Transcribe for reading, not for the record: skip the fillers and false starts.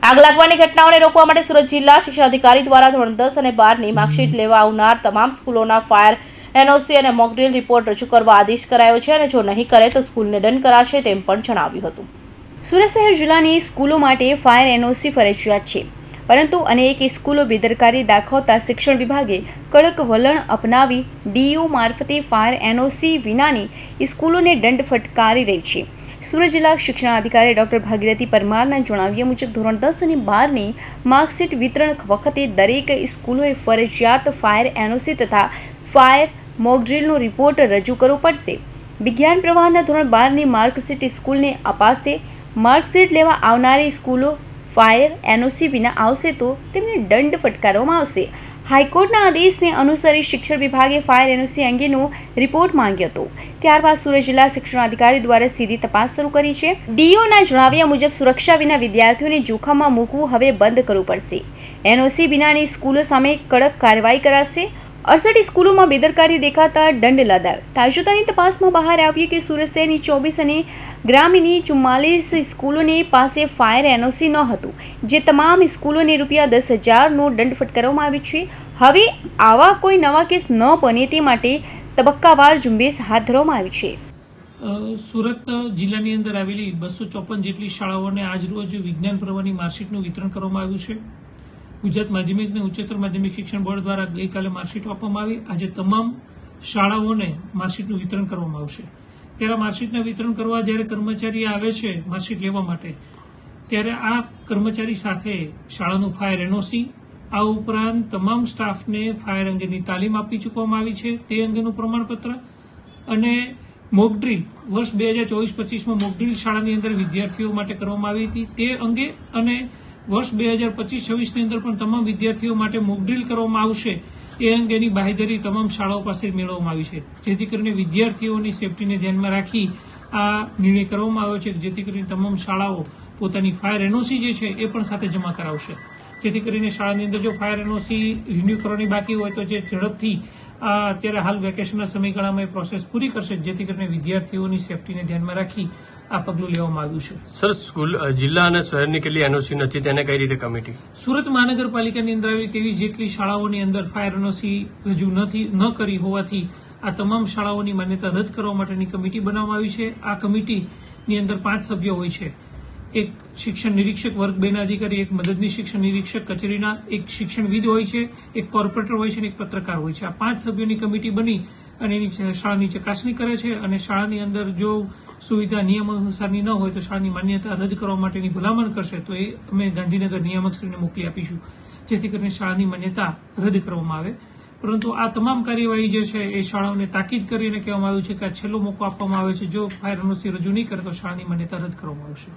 આગ લાગવાની ઘટનાઓને રોકવા માટે સુરત જિલ્લા શિક્ષણાધિકારી દ્વારા ધોરણ 10 અને 12ની માર્કશીટ લેવા આવનાર તમામ સ્કૂલોના ફાયર એનઓસી અને મોકડ્રીલ રિપોર્ટ રજૂ કરવા આદેશ કરાયો છે અને જો નહીં કરે તો સ્કૂલને દંડ કરાશે તેમ પણ જણાવ્યું હતું। સુરત શહેર જિલ્લાની સ્કૂલો માટે ફાયર એનઓસી ફરજિયાત છે, પરંતુ અનેક સ્કૂલો બેદરકારી દાખવતા શિક્ષણ વિભાગે કડક વલણ અપનાવી ડીઓ મારફતે ફાયર એનઓસી વિનાની સ્કૂલોને દંડ ફટકારી રહી છે। સુરત જિલ્લા શિક્ષણાધિકારી ડોક્ટર ભાગીરથી પરમારના જણાવ્યા મુજબ ધોરણ 10 અને 12ની માર્કશીટ વિતરણ વખતે દરેક સ્કૂલોએ ફરજિયાત ફાયર એનઓસી તથા ફાયર મોકડ્રીલનો રિપોર્ટ રજૂ કરવો પડશે। વિજ્ઞાન પ્રવાહના ધોરણ 12ની માર્કશીટ સ્કૂલને અપાશે। માર્કશીટ લેવા આવનારી સ્કૂલો ફાયર એનઓસી વિના આવશે તો તેમને દંડ ફટકારવામાં આવશે। હાઈકોર્ટના આદેશને અનુસરી શિક્ષણ વિભાગે ફાયર એનઓસી અંગેનો રિપોર્ટ માંગ્યો હતો। ત્યારબાદ સુરત જિલ્લા શિક્ષણાધિકારી દ્વારા સીધી તપાસ શરૂ કરી છે। ડીઓના જણાવ્યા મુજબ સુરક્ષા વિના વિદ્યાર્થીઓને જોખમમાં મૂકવું હવે બંધ કરવું પડશે। એનઓસી વિનાની સ્કૂલો સામે કડક કાર્યવાહી કરાશે। 68 સ્કૂલોમાં બેદરકારી દેખાતા દંડ લદાયો। તાજેતરની તપાસમાં બહાર આવ્યું કે સુરત શહેરની 24 અને ગ્રામ્યની 44 સ્કૂલોની પાસે ફાયર એનઓસી ન હતું, જે તમામ સ્કૂલોને ₹10,000નો દંડ ફટકારવામાં આવ્યો છે। હવે આવા કોઈ નવા કેસ ન બને તે માટે તબક્કાવાર ઝુંબેશ હાથ ધરવામાં આવી છે। સુરત જિલ્લાની અંદર આવેલી 254 જેટલી શાળાઓને આજરોજ વિજ્ઞાન પ્રવાહની માર્કશીટનું વિતરણ કરવામાં આવ્યું છે। ગુજરાત માધ્યમિક અને ઉચ્ચતર માધ્યમિક શિક્ષણ બોર્ડ દ્વારા ગઈકાલે માર્કશીટ આપવામાં આવી। આજે તમામ શાળાઓને માર્કશીટનું વિતરણ કરવામાં આવશે। ત્યારે માર્કશીટના વિતરણ કરવા જ્યારે કર્મચારી આવે છે માર્કશીટ લેવા માટે, ત્યારે આ કર્મચારી સાથે શાળાનું ફાયર એનઓસી, આ ઉપરાંત તમામ સ્ટાફને ફાયર અંગેની તાલીમ આપી ચૂકવામાં આવી છે તે અંગેનું પ્રમાણપત્ર અને મોકડ્રીલ વર્ષ 2024-25માં મોકડ્રીલ શાળાની અંદર વિદ્યાર્થીઓ માટે કરવામાં આવી હતી તે અંગે અને વર્ષ 2025-26ની અંદર પણ તમામ વિદ્યાર્થીઓ માટે મોકડ્રીલ કરવામાં આવશે એ અંગેની બાંહેધરી તમામ શાળાઓ પાસે મેળવવામાં આવી છે, જેથી કરીને વિદ્યાર્થીઓની સેફટીને ધ્યાનમાં રાખી આ નિર્ણય કરવામાં આવ્યો છે, જેથી કરીને તમામ શાળાઓ પોતાની ફાયર એનઓસી જે છે એ પણ સાથે જમા કરાવશે, જેથી કરીને શાળાની અંદર જો ફાયર એનઓસી રિન્યુ કરવાની બાકી હોય તો જે ઝડપથી અત્યારે હાલ વેકેશનના સમયગાળામાં એ પ્રોસેસ પૂરી કરશે, જેથી કરીને વિદ્યાર્થીઓની સેફટીને ધ્યાનમાં રાખી આ પગલું લેવામાં આવ્યું છે। સર, સ્કૂલ જિલ્લા અને શહેરની કેટલી એનઓસી નથી તેને કઈ રીતે કમિટી? સુરત મહાનગરપાલિકાની અંદર આવેલી 23 જેટલી શાળાઓની અંદર ફાયર એનઓસી રજૂ ન કરી હોવાથી આ તમામ શાળાઓની માન્યતા રદ કરવા માટેની કમિટી બનાવવામાં આવી છે। આ કમિટીની અંદર 5 સભ્યો હોય છે, એક શિક્ષણ નિરીક્ષક વર્ગ 2ના અધિકારી, એક મદદની શિક્ષણ નિરીક્ષક કચેરીના, એક શિક્ષણવિદ હોય છે, એક કોર્પોરેટર હોય છે અને એક પત્રકાર હોય છે। આ 5 સભ્યોની કમિટી બની અને એની શાળાની ચકાસણી કરે છે અને શાળાની અંદર જો સુવિધા નિયમ અનુસારની ન હોય તો શાળાની માન્યતા રદ કરવા માટેની ભલામણ કરશે તો એ અમે ગાંધીનગર નિયામકશ્રીને મોકલી આપીશું, જેથી કરીને શાળાની માન્યતા રદ કરવામાં આવે। પરંતુ આ તમામ કાર્યવાહી જે છે એ શાળાઓને તાકીદ કરીને કહેવામાં આવ્યું છે કે આ છેલ્લો મોકો આપવામાં આવે છે, જો ફાયર એનઓસી રજૂ નહીં કરે તો શાળાની માન્યતા રદ કરવામાં આવશે।